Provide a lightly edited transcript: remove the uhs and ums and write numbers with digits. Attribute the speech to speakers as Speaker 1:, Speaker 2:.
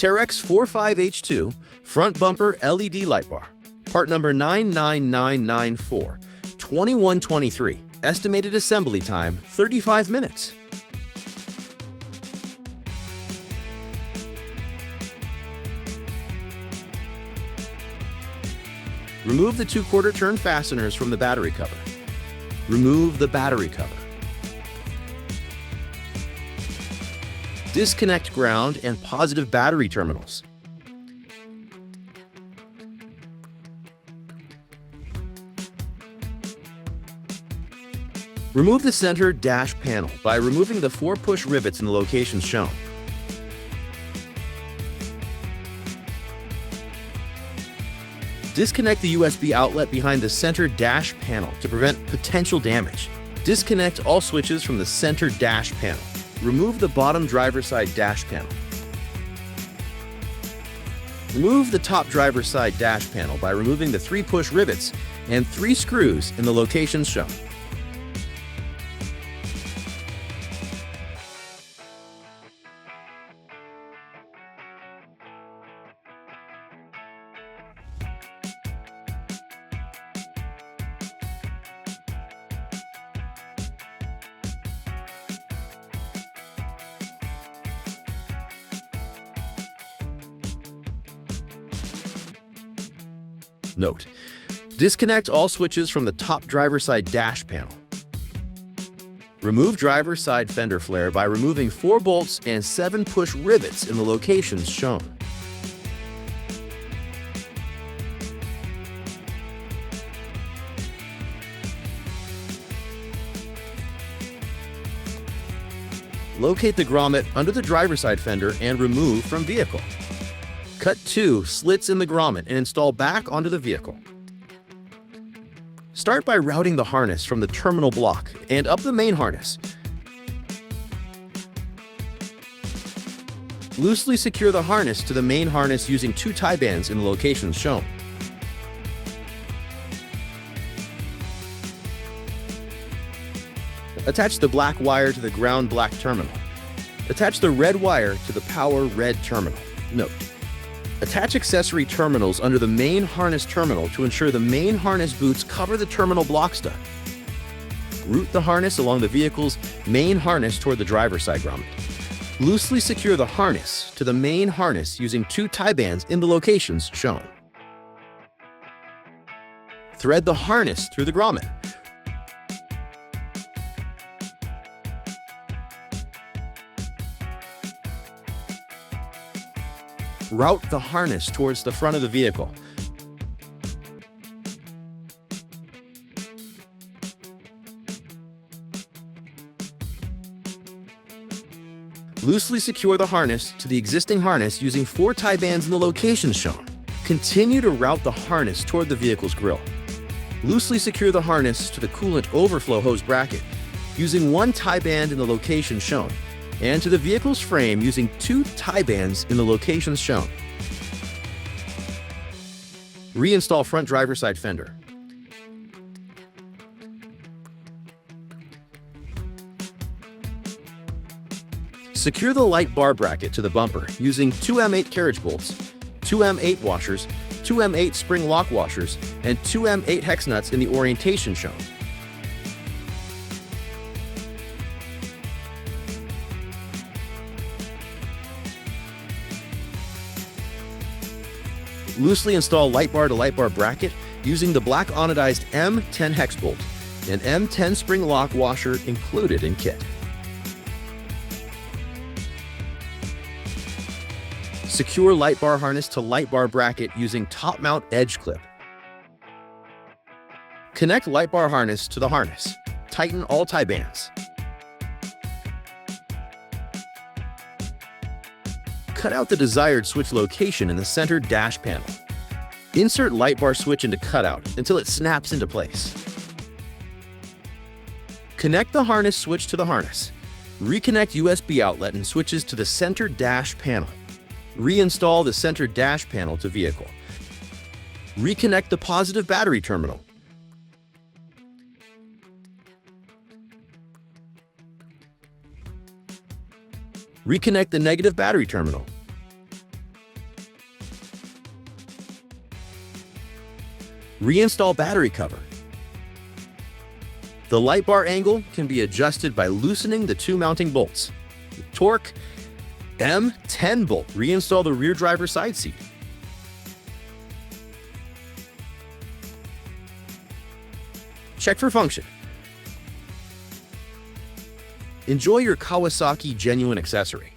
Speaker 1: TERYX 45H2 front bumper LED light bar. Part number 99994, 2123. Estimated assembly time 35 minutes. Remove the 2/4 turn fasteners from the battery cover. Remove the battery cover. Disconnect ground and positive battery terminals. Remove the center dash panel by removing the 4 push rivets in the locations shown. Disconnect the USB outlet behind the center dash panel to prevent potential damage. Disconnect all switches from the center dash panel. Remove the bottom driver's side dash panel. Remove the top driver's side dash panel by removing the 3 push rivets and 3 screws in the locations shown. Note: disconnect all switches from the top driver's side dash panel. Remove driver's side fender flare by removing 4 bolts and 7 push rivets in the locations shown. Locate the grommet under the driver's side fender and remove from vehicle. Cut 2 slits in the grommet and install back onto the vehicle. Start by routing the harness from the terminal block and up the main harness. Loosely secure the harness to the main harness using 2 tie bands in the locations shown. Attach the black wire to the ground black terminal. Attach the red wire to the power red terminal. Note: attach accessory terminals under the main harness terminal to ensure the main harness boots cover the terminal block stud. Route the harness along the vehicle's main harness toward the driver's side grommet. Loosely secure the harness to the main harness using 2 tie bands in the locations shown. Thread the harness through the grommet. Route the harness towards the front of the vehicle. Loosely secure the harness to the existing harness using 4 tie bands in the locations shown. Continue to route the harness toward the vehicle's grille. Loosely secure the harness to the coolant overflow hose bracket using 1 tie band in the location shown, and to the vehicle's frame using 2 tie bands in the locations shown. Reinstall front driver's side fender. Secure the light bar bracket to the bumper using 2 M8 carriage bolts, 2 M8 washers, 2 M8 spring lock washers, and 2 M8 hex nuts in the orientation shown. Loosely install light bar to light bar bracket using the black anodized M10 hex bolt and M10 spring lock washer included in kit. Secure light bar harness to light bar bracket using top mount edge clip. Connect light bar harness to the harness. Tighten all tie bands. Cut out the desired switch location in the center dash panel. Insert light bar switch into cutout until it snaps into place. Connect the harness switch to the harness. Reconnect USB outlet and switches to the center dash panel. Reinstall the center dash panel to vehicle. Reconnect the positive battery terminal. Reconnect the negative battery terminal. Reinstall battery cover. The light bar angle can be adjusted by loosening the two mounting bolts. Torque M10 bolt. Reinstall the rear driver side seat. Check for function. Enjoy your Kawasaki Genuine Accessory.